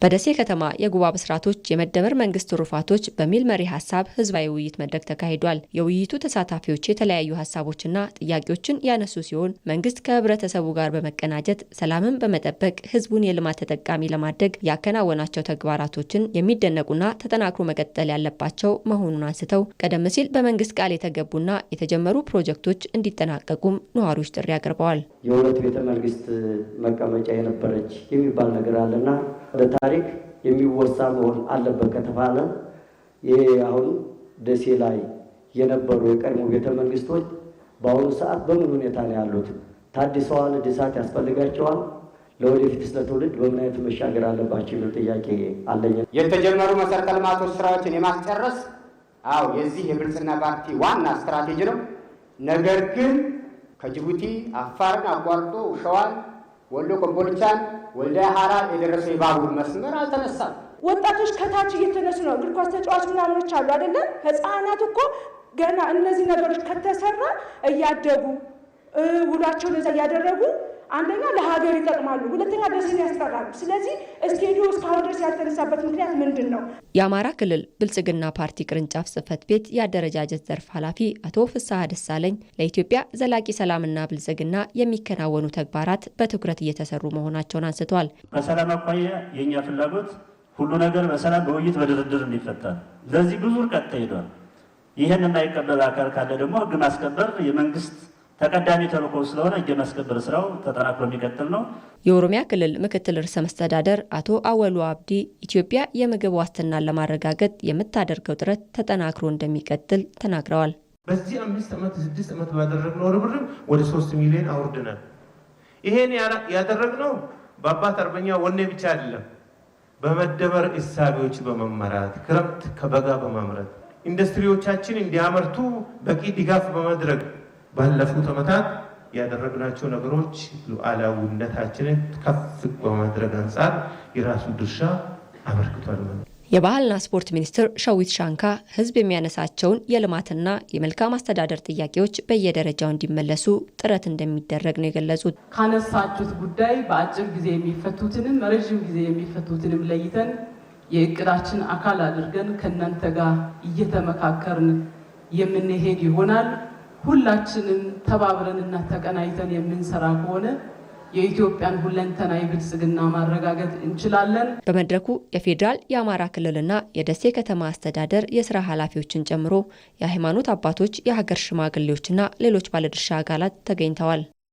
በደሴ ከተማ የጉባ ብስራቶች የመደመር መንግስት ትሩፋቶች በሚል መሪ ሐሳብ ህዝባዊ ውይይት መድረክ ተካሂዷል። የውይይቱ ተሳታፊዎች የተለያዩ ሐሳቦችና ጥያቄዎችን ያነሱ ሲሆን መንግስት ከህብረተሰቡ ጋር በመቀናጀት ሰላምን በመጠበቅ ህዝቡን የልማት ተጠቃሚ ለማድረግ ያከናወናቸው ተግባራቶችን የሚደነቁና ተጠናክሮ መቀጠል ያለባቸው መሆኑን አንስተው ቀደም ሲል በመንግስት ቃል የተገቡና የተጀመሩ ፕሮጀክቶች እንዲጠናቀቁም ነዋሪዎች ጥሪ አቅርበዋል። የሁለት ቤተ መንግስት መቀመጫ የነበረች የሚባል ነገር አለና በታሪክ የሚወሳ መሆን አለበት ከተባለ ይሄ አሁን ደሴ ላይ የነበሩ የቀድሞ ቤተ መንግስቶች በአሁኑ ሰዓት በምን ሁኔታ ነው ያሉት? ታድሰዋል? እድሳት ያስፈልጋቸዋል? ለወደፊት ለትውልድ በምን አይነት መሻገር አለባቸው የሚል ጥያቄ አለኝ። የተጀመሩ መሰረተ ልማቶች ስራዎችን የማስጨረስ የዚህ የብልጽግና ፓርቲ ዋና ስትራቴጂ ነው። ነገር ግን ከጅቡቲ አፋርን አቋርጦ ሸዋን፣ ወሎ ኮምቦልቻን፣ ወልዲያ ሐራር የደረሰው የባቡር መስመር አልተነሳም። ወጣቶች ከታች እየተነሱ ነው። እግር ኳስ ተጫዋች ምናምኖች አሉ አይደለ? ህፃናት እኮ ገና እነዚህ ነገሮች ከተሰራ እያደጉ ውሏቸው ለዛ እያደረጉ አንደኛ ለሀገር ይጠቅማሉ፣ ሁለተኛ ደስን ያስቀራሉ። ስለዚህ ስቴዲዮ እስካሁን ድረስ ያልተነሳበት ምክንያት ምንድን ነው? የአማራ ክልል ብልጽግና ፓርቲ ቅርንጫፍ ጽህፈት ቤት የአደረጃጀት ዘርፍ ኃላፊ አቶ ፍስሐ ደሳለኝ ለኢትዮጵያ ዘላቂ ሰላምና ብልጽግና የሚከናወኑ ተግባራት በትኩረት እየተሰሩ መሆናቸውን አንስተዋል። ከሰላም አኳያ የእኛ ፍላጎት ሁሉ ነገር በሰላም በውይይት በድርድር እንዲፈታ፣ ለዚህ ብዙ ርቀት ተሄዷል። ይህን የማይቀበል አካል ካለ ደግሞ ህግ ማስከበር የመንግስት ተቀዳሚ ተልዕኮ ስለሆነ ህግ ማስከበር ስራው ተጠናክሮ የሚቀጥል ነው። የኦሮሚያ ክልል ምክትል ርዕሰ መስተዳደር አቶ አወሉ አብዲ ኢትዮጵያ የምግብ ዋስትናን ለማረጋገጥ የምታደርገው ጥረት ተጠናክሮ እንደሚቀጥል ተናግረዋል። በዚህ 5 ዓመት 6 ዓመት ባደረግነው ርብርብ ወደ 3 ሚሊዮን አውርደናል። ይሄን ያደረግነው በአባት አርበኛ ወኔ ብቻ አይደለም፣ በመደመር እሳቤዎች በመመራት ክረምት ከበጋ በማምረት ኢንዱስትሪዎቻችን እንዲያመርቱ በቂ ድጋፍ በማድረግ ባለፉት ዓመታት ያደረግናቸው ነገሮች ሉዓላዊነታችንን ከፍ በማድረግ አንጻር የራሱ ድርሻ አበርክቷል። የባህልና ስፖርት ሚኒስትር ሸዊት ሻንካ ህዝብ የሚያነሳቸውን የልማትና የመልካም አስተዳደር ጥያቄዎች በየደረጃው እንዲመለሱ ጥረት እንደሚደረግ ነው የገለጹት። ካነሳችሁት ጉዳይ በአጭር ጊዜ የሚፈቱትንም ረዥም ጊዜ የሚፈቱትንም ለይተን የእቅዳችን አካል አድርገን ከእናንተ ጋር እየተመካከርን የምንሄድ ይሆናል። ሁላችንም ተባብረንና ተቀናይተን የምንሰራ ከሆነ የኢትዮጵያን ሁለንተናዊ ብልጽግና ማረጋገጥ እንችላለን። በመድረኩ የፌዴራል የአማራ ክልልና የደሴ ከተማ አስተዳደር የስራ ኃላፊዎችን ጨምሮ የሃይማኖት አባቶች፣ የሀገር ሽማግሌዎችና ሌሎች ባለድርሻ አካላት ተገኝተዋል።